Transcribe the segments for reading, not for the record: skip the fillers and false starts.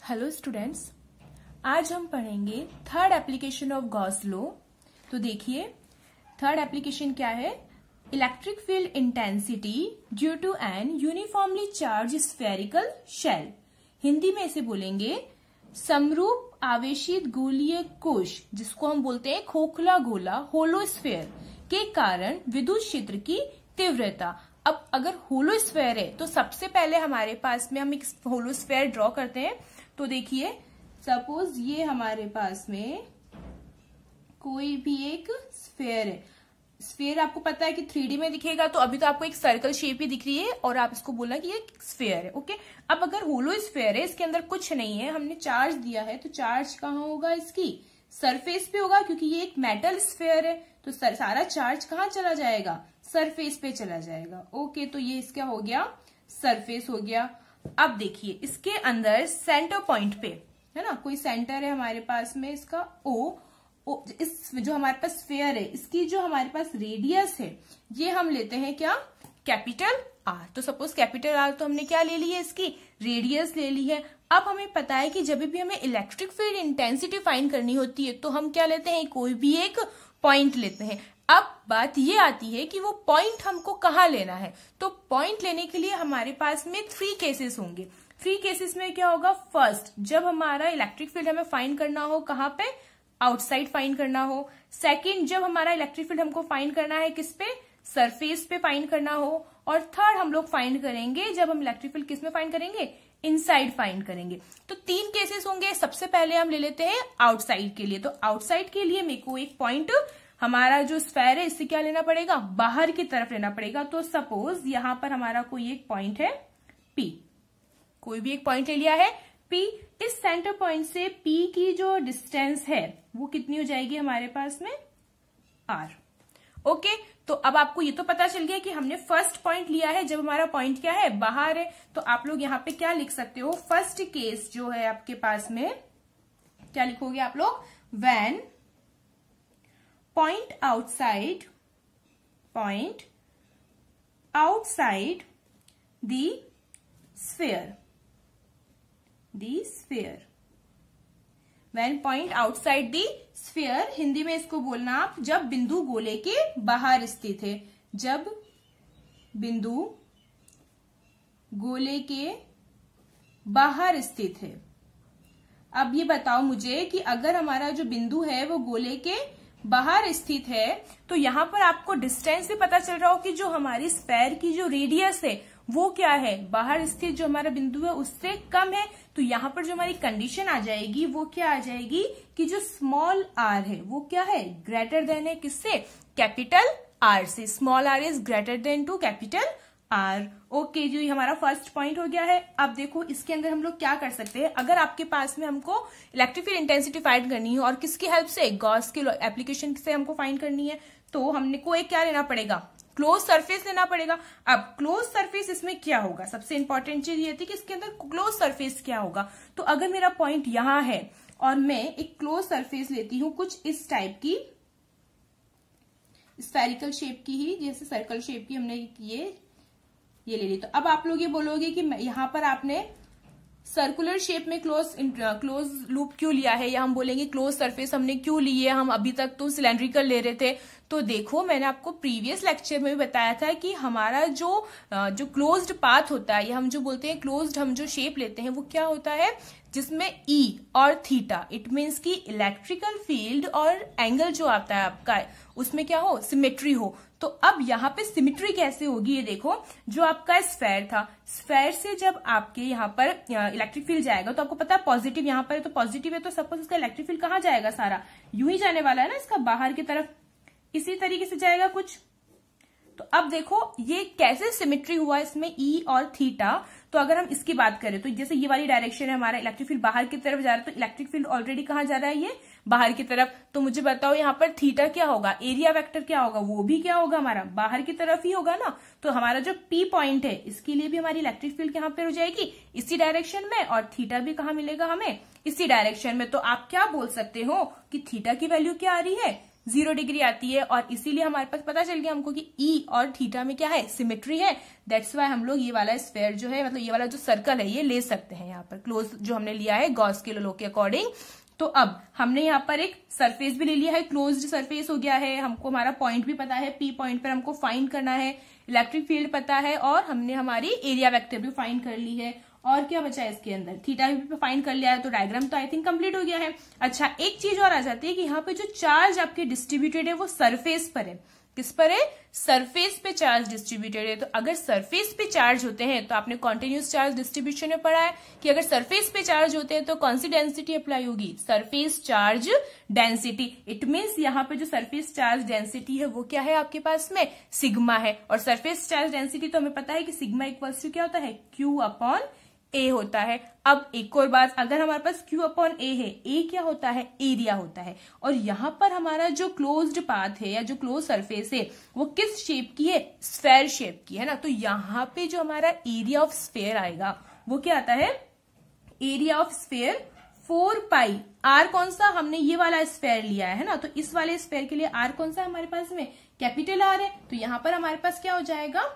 Hello students, आज हम पढ़ेंगे third application of Gauss law. तो देखिए, थर्ड एप्लीकेशन क्या है? Electric field intensity due to an uniformly charged spherical shell. Hindi में इसे बोलेंगे समरूप आवेशित गोलीय कोश, जिसको हम बोलते हैं खोखला गोला, होलोस्फेयर के कारण विद्युत क्षेत्र की तीव्रता। अब अगर होलोस्फेयर है तो सबसे पहले हमारे पास में हम एक होलोस्फेयर ड्रॉ करते हैं। तो देखिए, सपोज ये हमारे पास में कोई भी एक स्फेयर है। स्फेयर आपको पता है कि 3D में दिखेगा, तो अभी तो आपको एक सर्कल शेप ही दिख रही है और आप इसको बोलना कि ये स्फेयर है। ओके, अब अगर होलोस्फेयर है, इसके अंदर कुछ नहीं है, हमने चार्ज दिया है, तो चार्ज कहाँ होगा? इसकी सरफेस पे होगा, क्योंकि ये एक मेटल स्फेयर है। तो सारा चार्ज कहाँ चला जाएगा? सरफेस पे चला जाएगा। ओके, तो ये इसका हो गया, सरफेस हो गया। अब देखिए, इसके अंदर सेंटर पॉइंट पे है ना, कोई सेंटर है हमारे पास में, इसका ओ इस जो हमारे पास स्फेयर है, इसकी जो हमारे पास रेडियस है, ये हम लेते हैं क्या? Capital R. तो सपोज कैपिटल आर, तो हमने क्या ले ली है? इसकी रेडियस ले ली है। अब हमें पता है कि जब भी हमें इलेक्ट्रिक फील्ड इंटेंसिटी फाइंड करनी होती है, तो हम क्या लेते हैं? कोई भी एक पॉइंट लेते हैं। अब बात ये आती है कि वो पॉइंट हमको कहाँ लेना है। तो पॉइंट लेने के लिए हमारे पास में 3 केसेस होंगे। 3 केसेस में क्या होगा? फर्स्ट, जब हमारा इलेक्ट्रिक फील्ड हमें फाइंड करना हो, कहाँ पे? आउटसाइड फाइंड करना हो। सेकंड, जब हमारा इलेक्ट्रिक फील्ड हमको फाइंड करना है, किस पे? सरफेस पे फाइंड करना हो। और थर्ड हम लोग फाइंड करेंगे जब हम इलेक्ट्रिक फील्ड किस में फाइंड करेंगे? इनसाइड फाइंड करेंगे। तो 3 केसेस होंगे। सबसे पहले हम ले लेते हैं आउटसाइड के लिए। तो आउटसाइड के लिए मेरे को एक पॉइंट, हमारा जो स्फेयर है, इससे क्या लेना पड़ेगा? बाहर की तरफ लेना पड़ेगा। तो सपोज यहां पर हमारा कोई एक पॉइंट है P, कोई भी एक पॉइंट ले लिया है P। इस सेंटर पॉइंट से P की जो डिस्टेंस है वो कितनी हो जाएगी हमारे पास में? R। ओके, तो अब आपको ये तो पता चल गया कि हमने फर्स्ट पॉइंट लिया है जब हमारा पॉइंट क्या है? बाहर है। तो आप लोग यहाँ पे क्या लिख सकते हो? फर्स्ट केस जो है आपके पास में, क्या लिखोगे आप लोग? When point outside the sphere, when point outside the sphere, Hindi में इसको बोलना आप, जब बिंदु गोले के बाहर स्थित है। जब बिंदु गोले के बाहर स्थित है। अब ये बताओ मुझे कि अगर हमारा जो बिंदु है वो गोले के बाहर स्थित है, तो यहां पर आपको डिस्टेंस भी पता चल रहा हो कि जो हमारी स्फेयर की जो रेडियस है वो क्या है? बाहर स्थित जो हमारा बिंदु है उससे कम है। तो यहां पर जो हमारी कंडीशन आ जाएगी वो क्या आ जाएगी कि जो स्मॉल आर है वो क्या है? ग्रेटर देन है किससे? कैपिटल आर से। Small R is greater than to capital R. Okay, जो ये हमारा फर्स्ट पॉइंट हो गया है। अब देखो, इसके अंदर हम लोग क्या कर सकते हैं? अगर आपके पास में हमको इलेक्ट्रिक फील्ड इंटेंसिटी फाइंड करनी है और किसकी हेल्प से? गॉस के एप्लीकेशन से हमको फाइंड करनी है, तो हमने को एक क्या लेना पड़ेगा? क्लोज सरफेस लेना पड़ेगा। अब क्लोज सरफेस इसमें क्या होगा? सबसे इंपॉर्टेंट चीज ये थी कि इसके अंदर क्लोज सरफेस क्या होगा। तो अगर मेरा पॉइंट यहां है और मैं एक क्लोज सरफेस लेती हूं कुछ इस टाइप की, स्फेरिकल शेप की ही, जैसे सर्कल शेप की हमने ये ले ली। तो अब आप लोग ये बोलोगे कि यहां पर आपने सर्कुलर शेप में क्लोज लूप क्यों लिया है, या हम बोलेंगे क्लोज सरफेस हमने क्यों ली है? हम अभी तक तो सिलेंड्रिकल ले रहे थे। तो देखो, मैंने आपको प्रीवियस लेक्चर में भी बताया था कि हमारा जो क्लोज्ड पाथ होता है, या हम जो बोलते हैं क्लोज्ड, हम जो शेप लेते हैं वो क्या होता है? जिसमें E और थीटा, इट मीन्स की इलेक्ट्रिकल फील्ड और एंगल जो आता है आपका, उसमें क्या हो? सिमेट्री हो। तो अब यहाँ पे सिमेट्री कैसे होगी? ये देखो, जो आपका स्फेयर था, स्फेयर से जब आपके यहाँ पर इलेक्ट्रिक फील्ड जाएगा, तो आपको पता है पॉजिटिव यहाँ पर है, तो पॉजिटिव है, तो सपोज इसका इलेक्ट्रिक फील्ड कहाँ जाएगा? सारा यूं ही जाने वाला है ना, इसका बाहर की तरफ इसी तरीके से जाएगा कुछ। तो अब देखो ये कैसे सिमेट्री हुआ इसमें E और थीटा। तो अगर हम इसकी बात करें, तो जैसे ये वाली डायरेक्शन है, हमारा इलेक्ट्रिक फील्ड बाहर की तरफ जा रहा है, तो इलेक्ट्रिक फील्ड ऑलरेडी कहाँ जा रहा है? ये बाहर की तरफ। तो मुझे बताओ यहाँ पर थीटा क्या होगा? एरिया वेक्टर क्या होगा? वो भी क्या होगा? हमारा बाहर की तरफ ही होगा ना। तो हमारा जो P पॉइंट है, इसके लिए भी हमारी इलेक्ट्रिक फील्ड कहाँ पर हो जाएगी? इसी डायरेक्शन में। और थीटा भी कहाँ मिलेगा हमें? इसी डायरेक्शन में। तो आप क्या बोल सकते हो कि थीटा की वैल्यू क्या आ रही है? 0 डिग्री आती है, और इसीलिए हमारे पास पता चल गया हमको कि ई और थीटा में क्या है, सिमेट्री है। दैट्स वाई हम लोग ये वाला स्फेयर जो है, मतलब ये वाला जो सर्कल है ये ले सकते हैं यहाँ पर, क्लोज जो हमने लिया है गॉस के लॉ के अकॉर्डिंग। तो अब हमने यहाँ पर एक सरफेस भी ले लिया है, क्लोज्ड सरफेस हो गया है, हमको हमारा पॉइंट भी पता है, पी पॉइंट पर हमको फाइंड करना है, इलेक्ट्रिक फील्ड पता है, और हमने हमारी एरिया वेक्टर भी फाइंड कर ली है। और क्या बचा है इसके अंदर, थीटा भी फाइंड कर लिया है, तो डायग्राम तो आई थिंक कंप्लीट हो गया है। अच्छा, एक चीज और आ जाती है कि यहाँ पे जो चार्ज आपके डिस्ट्रीब्यूटेड है वो सरफेस पर है। किस पर है, सरफेस पे चार्ज डिस्ट्रीब्यूटेड है। तो अगर सरफेस पे चार्ज होते हैं, तो आपने कॉन्टिन्यूस चार्ज डिस्ट्रीब्यूशन में पढ़ा है कि अगर सरफेस पे चार्ज होते हैं तो कौन सी डेंसिटी अप्लाई होगी, surface charge density. It means यहाँ पे जो सरफेस चार्ज डेंसिटी है वो क्या है आपके पास में, सिग्मा है। और सरफेस चार्ज डेंसिटी तो हमें पता है कि सिग्मा इक्वल्स टू क्या होता है, क्यू अपॉन ए होता है। अब एक और बात, अगर हमारे पास Q अपॉन ए है, ए क्या होता है, एरिया होता है, और यहाँ पर हमारा जो क्लोज्ड पाथ है या जो क्लोज सरफेस है वो किस शेप की है, स्फेयर शेप की है ना। तो यहाँ पे जो हमारा एरिया ऑफ स्फेयर आएगा वो क्या आता है, area of sphere 4 pi R. कौन सा, हमने ये वाला स्फेयर लिया है ना, तो इस वाले स्फेयर के लिए आर कौन सा हमारे पास में, कैपिटल आर है। तो यहाँ पर हमारे पास क्या हो जाएगा,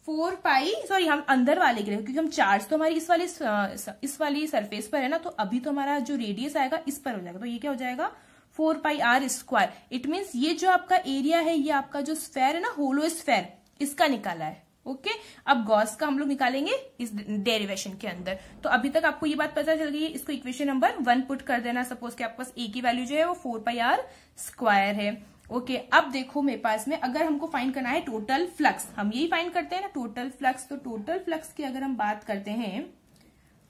4 पाई, सॉरी हम अंदर वाले के लिए, क्योंकि हम चार्ज तो हमारी इस वाली सरफेस पर है ना, तो अभी तो हमारा जो रेडियस आएगा इस पर हो जाएगा, तो ये क्या हो जाएगा 4 pi R square. It means ये जो आपका एरिया है, ये आपका जो स्फेयर है ना, होलो स्फेयर, इसका निकाला है। ओके, अब गॉस का हम लोग निकालेंगे इस डेरिवेशन के अंदर। तो अभी तक आपको ये बात पता चल गई है, इसको इक्वेशन नंबर 1 पुट कर देना। सपोज कि आपके पास ए की वैल्यू जो है वो 4 पाई आर स्क्वायर है। ओके, अब देखो मेरे पास में अगर हमको फाइंड करना है टोटल फ्लक्स, हम यही फाइंड करते हैं ना टोटल फ्लक्स। तो टोटल फ्लक्स की अगर हम बात करते हैं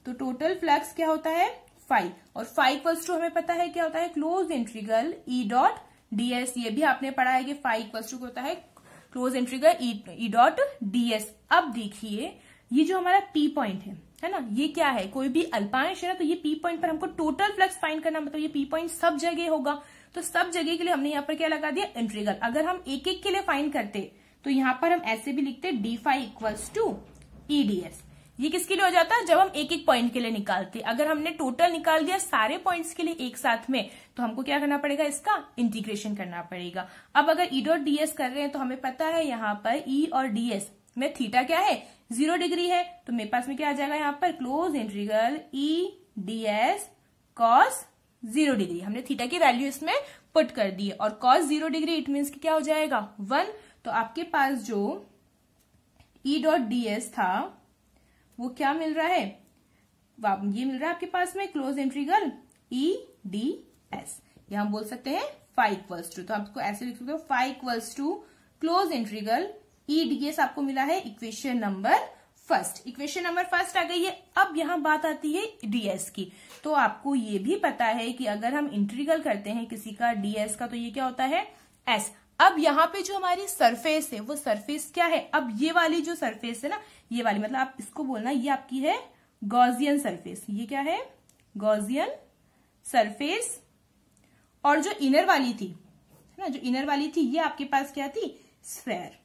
तो टोटल फ्लक्स क्या होता है, फाई, और फाई इक्वल्स टू हमें पता है क्या होता है, close integral E dot DS. ये भी आपने पढ़ा है कि फाई इक्वल्स टू होता है close integral E dot DS. अब देखिए ये जो हमारा पी पॉइंट है ना, ये क्या है, कोई भी अल्पांश है ना, तो ये पी पॉइंट पर हमको टोटल फ्लक्स फाइंड करना, मतलब ये पी पॉइंट सब जगह होगा। तो सब जगह के लिए हमने यहाँ पर क्या लगा दिया, इंटीग्रल। अगर हम एक एक के लिए फाइंड करते तो यहाँ पर हम ऐसे भी लिखते d phi equals to E D S. ये किसके लिए हो जाता है, जब हम एक एक पॉइंट के लिए निकालते। अगर हमने टोटल निकाल दिया सारे पॉइंट्स के लिए एक साथ में, तो हमको क्या करना पड़ेगा, इसका इंटीग्रेशन करना पड़ेगा। अब अगर ई डॉट डी एस कर रहे हैं तो हमें पता है यहाँ पर ई और डी एस में थीटा क्या है, 0 डिग्री है। तो मेरे पास में क्या आ जाएगा यहाँ पर, close integral E D S cos 0 degree. हमने थीटा की वैल्यू इसमें पुट कर दी है, और कॉस 0 डिग्री इट मीन्स कि क्या हो जाएगा 1। तो आपके पास जो ई डॉट डी एस था वो क्या मिल रहा है, ये मिल रहा है आपके पास में close integral E D S, या हम बोल सकते हैं फाई इक्वल्स टू। तो आपको ऐसे लिख सकते हो, phi equals to close integral E D S आपको मिला है equation number first. Equation number first आ गई है। अब यहाँ बात आती है डीएस की। तो आपको ये भी पता है कि अगर हम इंटीग्रल करते हैं किसी का डीएस का, तो ये क्या होता है, एस। अब यहाँ पे जो हमारी सरफेस है वो सरफेस क्या है, अब ये वाली जो सरफेस है ना, ये वाली, मतलब आप इसको बोलना ये आपकी है गॉसियन सरफेस। ये क्या है, गॉसियन सरफेस। और जो इनर वाली थी ना, जो इनर वाली थी ये आपके पास क्या थी, स्फेयर।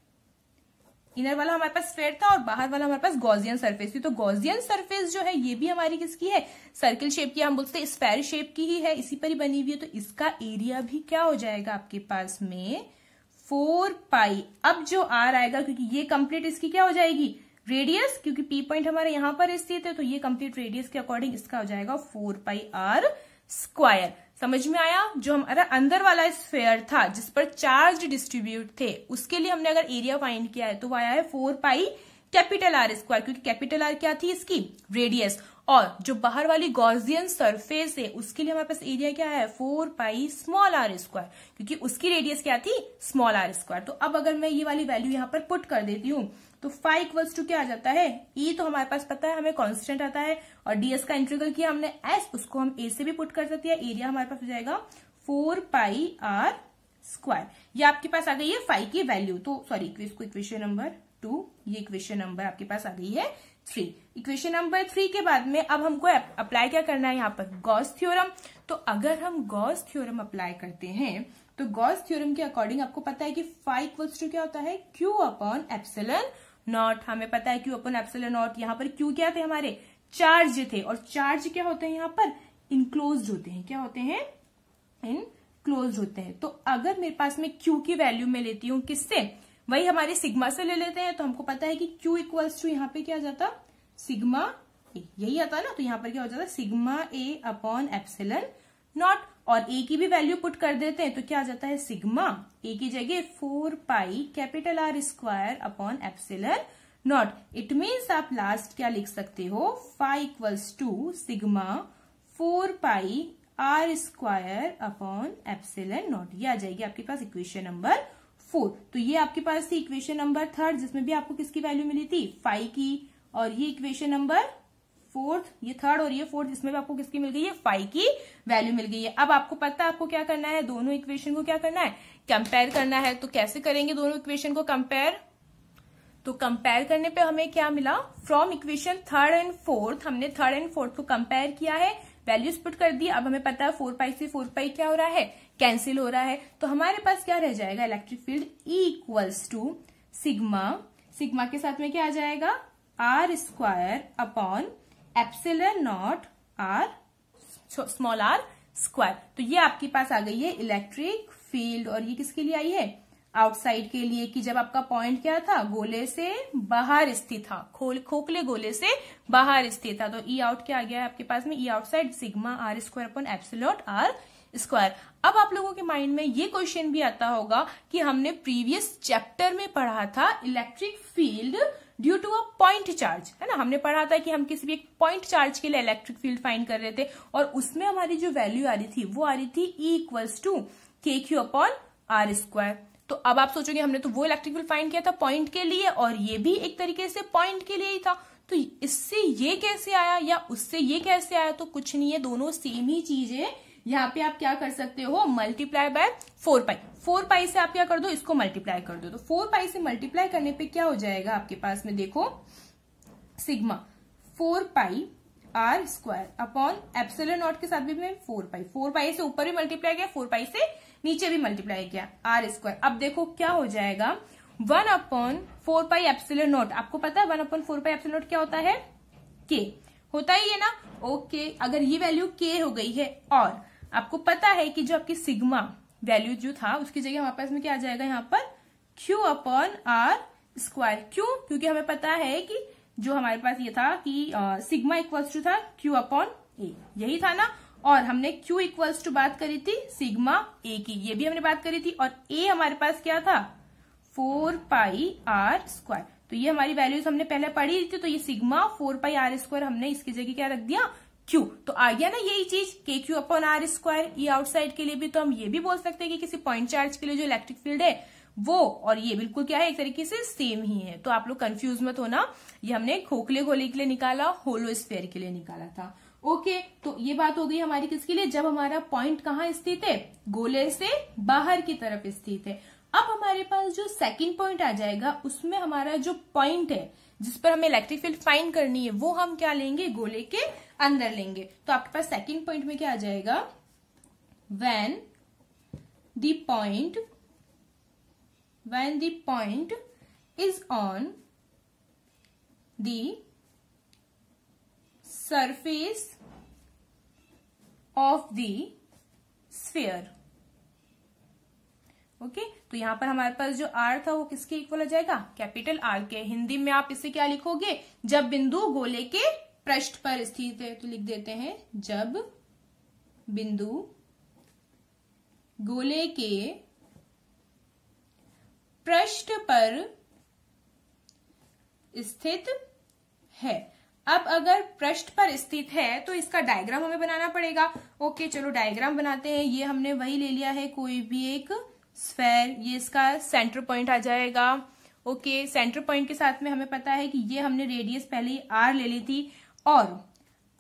इनर वाला हमारे पास स्फेयर था और बाहर वाला हमारे पास गॉसियन सरफेस थी। तो गॉसियन सरफेस जो है ये भी हमारी किसकी है, सर्किल शेप की, हम बोलते हैं स्फेयर शेप की ही है, इसी पर ही बनी हुई है। तो इसका एरिया भी क्या हो जाएगा आपके पास में 4 पाई। अब जो आर आएगा, क्योंकि ये कंप्लीट इसकी क्या हो जाएगी, रेडियस, क्योंकि पी पॉइंट हमारे यहां पर स्थित है, तो ये कंप्लीट रेडियस के अकॉर्डिंग इसका हो जाएगा 4 पाई आर स्क्वायर। समझ में आया। जो हमारा अंदर वाला स्फेयर था जिस पर चार्ज डिस्ट्रीब्यूट थे, उसके लिए हमने अगर एरिया फाइंड किया है तो वो आया है 4 पाई कैपिटल आर स्क्वायर, क्योंकि कैपिटल आर क्या थी इसकी, रेडियस। और जो बाहर वाली गॉसियन सरफेस है उसके लिए हमारे पास एरिया क्या है, 4 पाई स्मॉल आर स्क्वायर, क्योंकि उसकी रेडियस क्या थी, स्मॉल आर स्क्वायर। तो अब अगर मैं ये वाली वैल्यू यहाँ पर पुट कर देती हूँ तो फाई इक्वल्स टू क्या आ जाता है, ई तो हमारे पास पता है हमें कांस्टेंट आता है, और डीएस का इंटीग्रल किया हमने एस, उसको हम ए से भी पुट कर सकते हैं। एरिया हमारे पास हो जाएगा 4 पाई आर स्क्वायर। ये आपके पास आ गई है फाई की वैल्यू। तो सॉरी, इसको इक्वेशन नंबर 2, ये इक्वेशन नंबर आपके पास आ गई है 3। इक्वेशन नंबर 3 के बाद में अब हमको अप्लाई क्या करना है यहाँ पर, गॉस थ्योरम। तो अगर हम गॉस थ्योरम अप्लाई करते हैं तो गॉस थ्योरम के अकॉर्डिंग आपको पता है कि फाई इक्वल्स टू क्या होता है, क्यू अपॉन एप्सिलॉन नॉट। हमें पता है क्यू अपॉन एप्सिलॉन नॉट। यहाँ पर क्यू क्या थे, हमारे चार्ज थे, और चार्ज क्या होते हैं यहाँ पर, इनक्लोज्ड होते हैं। क्या होते हैं, क्लोज होते हैं। तो अगर मेरे पास में Q की वैल्यू में लेती हूँ किससे, वही हमारी सिग्मा से ले लेते हैं, तो हमको पता है कि Q इक्वल्स टू यहाँ पे क्या आ जाता, सिग्मा ए, यही आता ना। तो यहाँ पर क्या हो जाता, sigma A upon epsilon not, और ए की भी वैल्यू पुट कर देते हैं तो क्या आ जाता है, सिग्मा ए की जगह 4 pi capital R square upon epsilon naught. It means आप लास्ट क्या लिख सकते हो, phi equals to sigma 4 pi R square upon epsilon naught. ये आ जाएगी आपके पास इक्वेशन नंबर 4। तो ये आपके पास थी इक्वेशन नंबर 3, जिसमें भी आपको किसकी वैल्यू मिली थी, फाई की, और ये इक्वेशन नंबर 4, ये 3 और ये 4, जिसमें भी आपको किसकी मिल गई है, फाई की वैल्यू मिल गई है। अब आपको पता है आपको क्या करना है, दोनों इक्वेशन को क्या करना है, कंपेयर करना है। तो कैसे करेंगे दोनों इक्वेशन को कंपेयर, तो कंपेयर करने पे हमें क्या मिला, फ्रॉम इक्वेशन 3 एंड 4 हमने 3 एंड 4 को कंपेयर किया है, वैल्यूज पुट कर दी। अब हमें पता है 4 पाई से 4 पाई क्या हो रहा है, कैंसिल हो रहा है। तो हमारे पास क्या रह जाएगा, electric field E equals to sigma, sigma के साथ में क्या आ जाएगा, R square upon epsilon naught R small R square. तो ये आपके पास आ गई है इलेक्ट्रिक फील्ड, और ये किसके लिए आई है, आउटसाइड के लिए, कि जब आपका पॉइंट क्या था, गोले से बाहर स्थित था, खोखले गोले से बाहर स्थित था। तो ई आउट क्या आ गया है आपके पास में, E outside sigma R square upon epsilon R square. अब आप लोगों के माइंड में ये क्वेश्चन भी आता होगा कि हमने प्रीवियस चैप्टर में पढ़ा था electric field due to a point charge, है ना। हमने पढ़ा था कि हम किसी भी एक पॉइंट चार्ज के लिए इलेक्ट्रिक फील्ड फाइंड कर रहे थे, और उसमें हमारी जो वैल्यू आ रही थी वो आ रही थी E इक्वल्स टू के क्यू अपॉन आर स्क्वायर। तो अब आप सोचोगे हमने तो वो इलेक्ट्रिक फील्ड फाइंड किया था पॉइंट के लिए, और ये भी एक तरीके से पॉइंट के लिए ही था, तो इससे ये कैसे आया या उससे ये कैसे आया, तो कुछ नहीं है, दोनों सेम ही चीज है। यहाँ पे आप क्या कर सकते हो, मल्टीप्लाई बाय 4 पाई, 4 पाई से आप क्या कर दो, इसको मल्टीप्लाई कर दो। तो 4 पाई से मल्टीप्लाई करने पे क्या हो जाएगा आपके पास में, देखो sigma 4 pi R square upon epsilon naught के साथ भी मैं 4 पाई से ऊपर भी मल्टीप्लाई किया, 4 पाई से नीचे भी मल्टीप्लाई किया, आर स्क्वायर। अब देखो क्या हो जाएगा, 1 अपॉन 4 पाई एप्सिलॉन नॉट, आपको पता है 1 अपॉन 4 पाई एप्सिलॉन नॉट क्या होता है, के होता ही है ना। ओके, अगर ये वैल्यू के हो गई है, और आपको पता है कि जो आपकी सिग्मा वैल्यू जो था उसकी जगह हमारे पास में क्या आ जाएगा, यहाँ पर Q अपॉन आर स्क्वायर। क्यों, क्योंकि हमें पता है कि जो हमारे पास ये था कि सिग्मा इक्वल्स टू था Q अपॉन ए, यही था ना। और हमने Q इक्वल्स टू बात करी थी सिग्मा ए की, ये भी हमने बात करी थी, और ए हमारे पास क्या था, 4 पाई आर स्क्वायर। तो ये हमारी वैल्यूज हमने पहले पढ़ी थी, तो ये सिग्मा 4 पाई आर स्क्वायर हमने इसकी जगह क्या रख दिया, Q। तो आ गया ना यही चीज, के क्यू अपॉन आर स्क्वायर। ये आउटसाइड के लिए भी तो हम ये भी बोल सकते हैं कि किसी पॉइंट चार्ज के लिए जो इलेक्ट्रिक फील्ड है वो और ये बिल्कुल क्या है, एक तरीके से सेम ही है। तो आप लोग कंफ्यूज मत होना, ये हमने खोखले गोले के लिए निकाला, होलो स्फीयर के लिए निकाला था। ओके, तो ये बात हो गई हमारी किसके लिए, जब हमारा पॉइंट कहाँ स्थित है, गोले से बाहर की तरफ स्थित है। अब हमारे पास जो सेकंड पॉइंट आ जाएगा, उसमें हमारा जो पॉइंट है जिस पर हमें इलेक्ट्रिक फील्ड फाइंड करनी है, वो हम क्या लेंगे, गोले के अंदर लेंगे। तो आपके पास सेकंड पॉइंट में क्या आ जाएगा, when the point is on the surface of the sphere। Okay, तो यहां पर हमारे पास जो आर था वो किसके इक्वल हो जाएगा, कैपिटल आर के। हिंदी में आप इसे क्या लिखोगे, जब बिंदु गोले के पृष्ठ पर स्थित है, तो लिख देते हैं जब बिंदु गोले के पृष्ठ पर स्थित है। अब अगर पृष्ठ पर स्थित है तो इसका डायग्राम हमें बनाना पड़ेगा। ओके, चलो डायग्राम बनाते हैं। ये हमने वही ले लिया है, कोई भी एक स्फेयर, ये इसका सेंटर पॉइंट आ जाएगा। ओके, सेंटर पॉइंट के साथ में हमें पता है कि ये हमने रेडियस पहले ही आर ले ली थी, और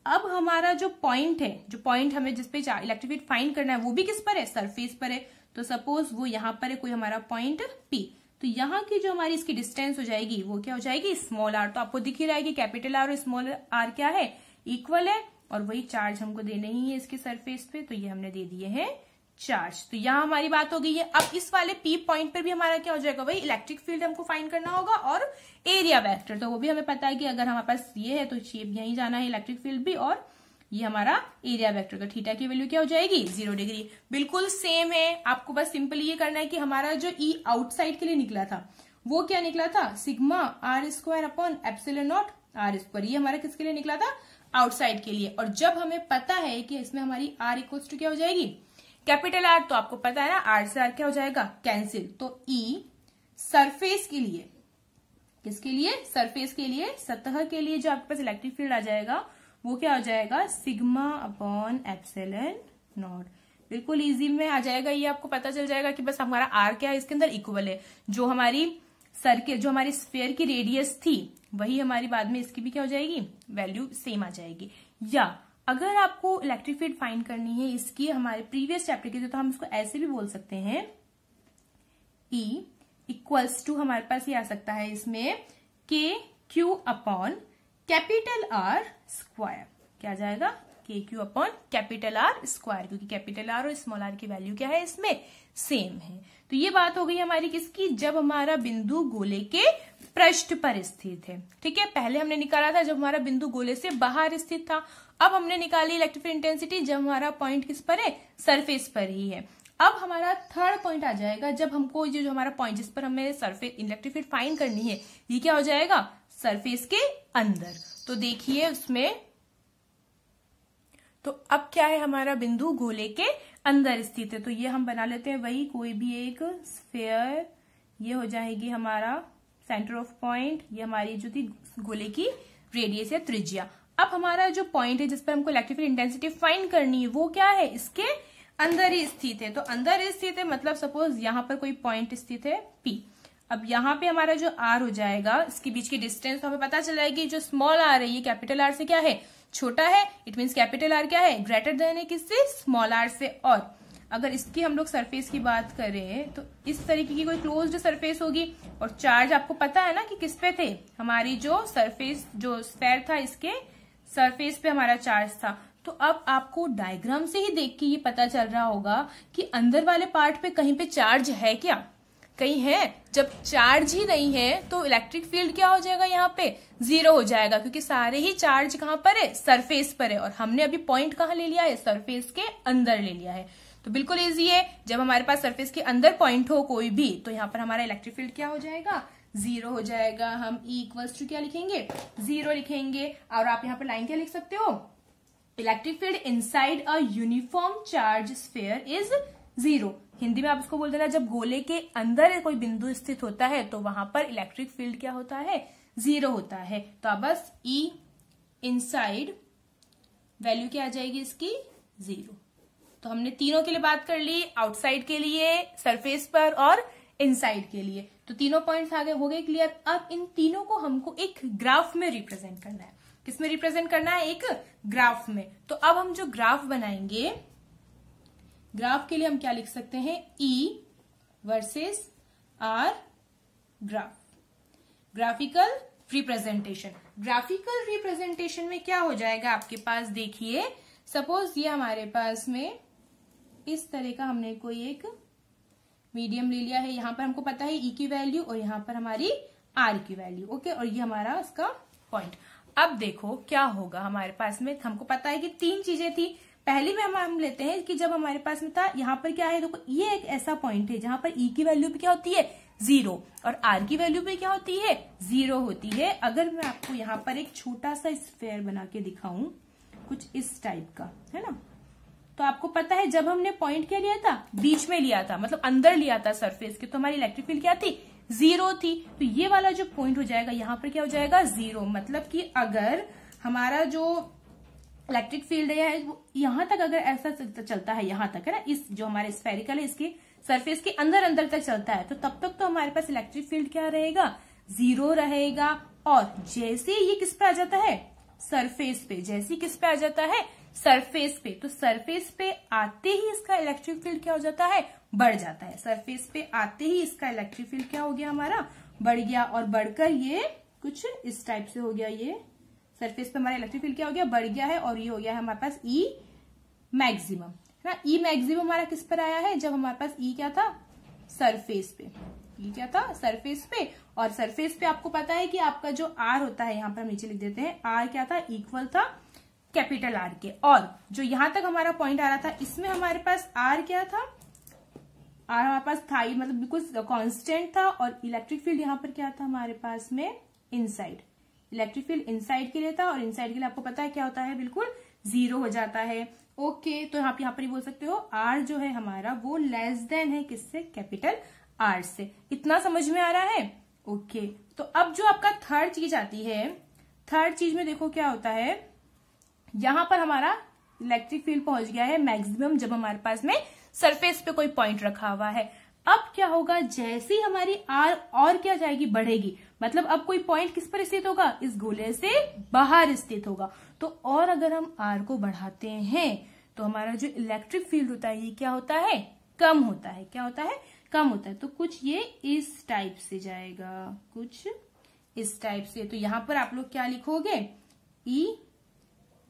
अब हमारा जो पॉइंट है, जो पॉइंट हमें जिसपे इलेक्ट्रिक फील्ड फाइंड करना है वो भी किस पर है, सरफेस पर है। तो सपोज वो यहां पर है कोई हमारा पॉइंट P, तो यहाँ की जो हमारी इसकी डिस्टेंस हो जाएगी वो क्या हो जाएगी, स्मॉल आर। तो आपको दिख ही रहा है कि कैपिटल आर और स्मॉल आर क्या है, इक्वल है, और वही चार्ज हमको देने ही है इसके सरफेस पे, तो ये हमने दे दिए हैं चार्ज। तो यहाँ हमारी बात हो गई है। अब इस वाले P पॉइंट पर भी हमारा क्या हो जाएगा, वही इलेक्ट्रिक फील्ड हमको फाइंड करना होगा, और एरिया वेक्टर, तो वो भी हमें पता है कि अगर हमारे पास ये है तो शेप यहीं जाना है इलेक्ट्रिक फील्ड भी, और ये हमारा एरिया वेक्टर, तो थीटा की वैल्यू क्या हो जाएगी 0 डिग्री। बिल्कुल सेम है, आपको बस सिंपल ये करना है कि हमारा जो ई आउटसाइड के लिए निकला था वो क्या निकला था, sigma R square upon epsilon naught R square. ये हमारा किसके लिए निकला था, आउटसाइड के लिए। और जब हमें पता है कि इसमें हमारी आर इक्वल्स टू क्या हो जाएगी, कैपिटल आर, तो आपको पता है ना आर से आर क्या हो जाएगा, कैंसिल। तो ई सरफेस के लिए, किसके लिए, सरफेस के लिए, सतह के लिए जो आपके पास इलेक्ट्रिक फील्ड आ जाएगा वो क्या हो जाएगा, सिग्मा अपॉन एप्सिलॉन नॉट। बिल्कुल इजी में आ जाएगा, ये आपको पता चल जाएगा कि बस हमारा आर क्या है इसके अंदर इक्वल है। जो हमारी सर्किल, जो हमारी स्फीयर की रेडियस थी वही हमारी बाद में इसकी भी क्या हो जाएगी, वैल्यू सेम आ जाएगी। या अगर आपको इलेक्ट्रिक फील्ड फाइंड करनी है इसकी हमारे प्रीवियस चैप्टर की, तो हम इसको ऐसे भी बोल सकते हैं, ई इक्वल्स टू हमारे पास ये आ सकता है इसमें के Q upon capital R square. क्या आ जाएगा, के Q upon capital R square, क्योंकि कैपिटल आर और स्मॉल आर की वैल्यू क्या है इसमें, सेम है। तो ये बात हो गई हमारी किसकी, जब हमारा बिंदु गोले के पृष्ठ पर स्थित है। ठीक है, पहले हमने निकाला था जब हमारा बिंदु गोले से बाहर स्थित था। अब हमने निकाली इलेक्ट्रिक फील्ड इंटेंसिटी जब हमारा पॉइंट किस पर है, सरफेस पर ही है। अब हमारा थर्ड पॉइंट आ जाएगा जब हमको ये जो हमारा पॉइंट जिस पर हमें सरफेस इलेक्ट्रिक फील्ड फाइंड करनी है, ये क्या हो जाएगा, सरफेस के अंदर। तो देखिए उसमें, तो अब क्या है, हमारा बिंदु गोले के अंदर स्थित है। तो ये हम बना लेते हैं वही कोई भी एक स्फीयर, ये हो जाएगी हमारा सेंटर ऑफ पॉइंट, ये हमारी जो थी गोले की रेडियस या त्रिज्या। अब हमारा जो पॉइंट है जिस पर हमको इलेक्ट्रिक फील्ड इंटेंसिटी फाइंड करनी है वो क्या है, इसके अंदर ही स्थित है। तो अंदर ही स्थित है मतलब सपोज यहाँ पर कोई पॉइंट स्थित है पी। अब यहाँ पे हमारा जो आर हो जाएगा, इसके बीच की डिस्टेंस तो हमें पता चल जाएगी, जो स्मॉल आर है ये कैपिटल आर से क्या है, छोटा है। इट मीन्स कैपिटल आर क्या है, ग्रेटर देन है किससे, स्मॉल आर से। और अगर इसकी हम लोग सरफेस की बात करें तो इस तरीके की कोई क्लोज्ड सरफेस होगी, और चार्ज आपको पता है ना कि किस पे थे, हमारी जो सरफेस, जो स्फीयर था इसके सरफेस पे हमारा चार्ज था। तो अब आपको डायग्राम से ही देख के ये पता चल रहा होगा कि अंदर वाले पार्ट पे कहीं पे चार्ज है क्या, कहीं है। जब चार्ज ही नहीं है तो इलेक्ट्रिक फील्ड क्या हो जाएगा, यहाँ पे 0 हो जाएगा, क्योंकि सारे ही चार्ज कहाँ पर है, सरफेस पर है। और हमने अभी पॉइंट कहाँ ले लिया है, सरफेस के अंदर ले लिया है। तो बिल्कुल इजी है, जब हमारे पास सरफेस के अंदर पॉइंट हो कोई भी, तो यहाँ पर हमारा इलेक्ट्रिक फील्ड क्या हो जाएगा, 0 हो जाएगा। हम ई इक्वल्स टू क्या लिखेंगे, 0 लिखेंगे। और आप यहाँ पर लाइन क्या लिख सकते हो, electric field inside a uniform charge sphere is 0। Hindi में आप इसको बोल देना, जब गोले के अंदर कोई बिंदु स्थित होता है तो वहां पर इलेक्ट्रिक फील्ड क्या होता है, 0 होता है। तो अब बस ई इनसाइड वैल्यू क्या आ जाएगी इसकी, 0। तो हमने तीनों के लिए बात कर ली, आउटसाइड के लिए, सरफेस पर और इनसाइड के लिए। तो तीनों पॉइंट्स आगे हो गए क्लियर। अब इन तीनों को हमको एक ग्राफ में रिप्रेजेंट करना है। किसमें रिप्रेजेंट करना है, एक ग्राफ में। तो अब हम जो ग्राफ बनाएंगे, ग्राफ के लिए हम क्या लिख सकते हैं, E versus R graph, graphical representation. Graphical representation में क्या हो जाएगा आपके पास, देखिए सपोज ये हमारे पास में इस तरह का हमने कोई एक मीडियम ले लिया है। यहां पर हमको पता है ई की वैल्यू और यहां पर हमारी आर की वैल्यू, ओके। और ये हमारा इसका पॉइंट। अब देखो क्या होगा हमारे पास में, हमको पता है कि 3 चीजें थी। पहली में हम लेते हैं कि जब हमारे पास में था, यहाँ पर क्या है, देखो ये एक ऐसा पॉइंट है जहां पर ई की वैल्यू भी क्या होती है, 0, और आर की वैल्यू भी क्या होती है, 0 होती है। अगर मैं आपको यहाँ पर एक छोटा सा स्फीयर बना के दिखाऊं, कुछ इस टाइप का, है ना, तो आपको पता है जब हमने पॉइंट क्या लिया था, बीच में लिया था, मतलब अंदर लिया था सरफेस के, तो हमारी इलेक्ट्रिक फील्ड क्या थी, 0 थी। तो ये वाला जो पॉइंट हो जाएगा यहाँ पर क्या हो जाएगा, 0। मतलब कि अगर हमारा जो इलेक्ट्रिक फील्ड है वो यहां तक अगर ऐसा चलता है, यहां तक है ना, इस जो हमारे स्फेरिकल है इसके सरफेस के अंदर अंदर तक चलता है, तो तब तक तो हमारे पास इलेक्ट्रिक फील्ड क्या रहेगा, 0 रहेगा। और जैसे ये किस पे आ जाता है, सरफेस पे, जैसे किस पे आ जाता है, सरफेस पे, तो सरफेस पे आते ही इसका इलेक्ट्रिक फील्ड क्या हो जाता है, बढ़ जाता है। सरफेस पे आते ही इसका इलेक्ट्रिक फील्ड क्या हो गया, हमारा बढ़ गया, और बढ़कर ये कुछ इस टाइप से हो गया। ये सरफेस पे हमारा इलेक्ट्रिक फील्ड क्या हो गया, बढ़ गया है, और ये हो गया है हमारे पास ई मैक्सिमम, है ना। ई मैक्सिमम हमारा किस पर आया है, जब हमारे पास ई क्या था, सरफेस पे, ई क्या था, सरफेस पे। और सरफेस पे आपको पता है कि आपका जो आर होता है, यहाँ पर हम नीचे लिख देते हैं, आर क्या था, इक्वल था कैपिटल आर के। और जो यहां तक हमारा पॉइंट आ रहा था इसमें हमारे पास आर क्या था, आर हमारे पास था ही, मतलब बिल्कुल कांस्टेंट था। और इलेक्ट्रिक फील्ड यहाँ पर क्या था हमारे पास में, इनसाइड। इलेक्ट्रिक फील्ड इनसाइड के लिए था और इनसाइड के लिए आपको पता है क्या होता है, बिल्कुल 0 हो जाता है। ओके, तो यहाँ पर ही बोल सकते हो आर जो है हमारा वो लेस देन है किससे, कैपिटल आर से। इतना समझ में आ रहा है? ओके, तो अब जो आपका थर्ड चीज आती है, थर्ड चीज में देखो क्या होता है, यहां पर हमारा इलेक्ट्रिक फील्ड पहुंच गया है मैक्सिमम जब हमारे पास में सरफेस पे कोई पॉइंट रखा हुआ है। अब क्या होगा, जैसे ही हमारी आर और क्या जाएगी, बढ़ेगी, मतलब अब कोई पॉइंट किस पर स्थित होगा, इस गोले से बाहर स्थित होगा। तो और अगर हम आर को बढ़ाते हैं तो हमारा जो इलेक्ट्रिक फील्ड होता है ये क्या होता है, कम होता है। क्या होता है, कम होता है। तो कुछ ये इस टाइप से जाएगा, कुछ इस टाइप से। तो यहां पर आप लोग क्या लिखोगे, ई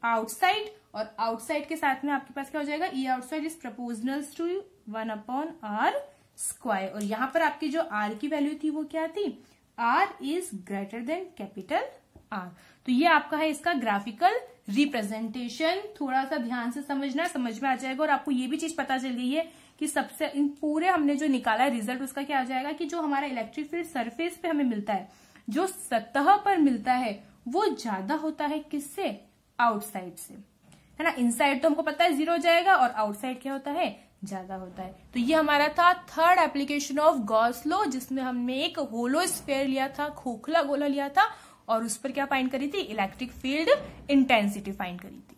आउटसाइड, और आउटसाइड के साथ में आपके पास क्या हो जाएगा, E outside is proportional to 1/r square. और यहां पर आपकी जो आर की वैल्यू थी वो क्या थी, R is greater than capital R. तो ये आपका है इसका ग्राफिकल रिप्रेजेंटेशन। थोड़ा सा ध्यान से समझना, समझ में आ जाएगा। और आपको ये भी चीज पता चल गई है कि सबसे इन पूरे हमने जो निकाला है रिजल्ट, उसका क्या आ जाएगा कि जो हमारा इलेक्ट्रिक फील्ड सरफेस पे हमें मिलता है, जो सतह पर मिलता है, वो ज्यादा होता है किससे, आउटसाइड से, है ना। इनसाइड तो हमको पता है 0 हो जाएगा और आउटसाइड क्या होता है, ज्यादा होता है। तो ये हमारा था third application of Gauss law, जिसमें हमने एक होलो स्फीयर लिया था, खोखला गोला लिया था, और उस पर क्या फाइंड करी थी, इलेक्ट्रिक फील्ड इंटेंसिटी फाइंड करी थी।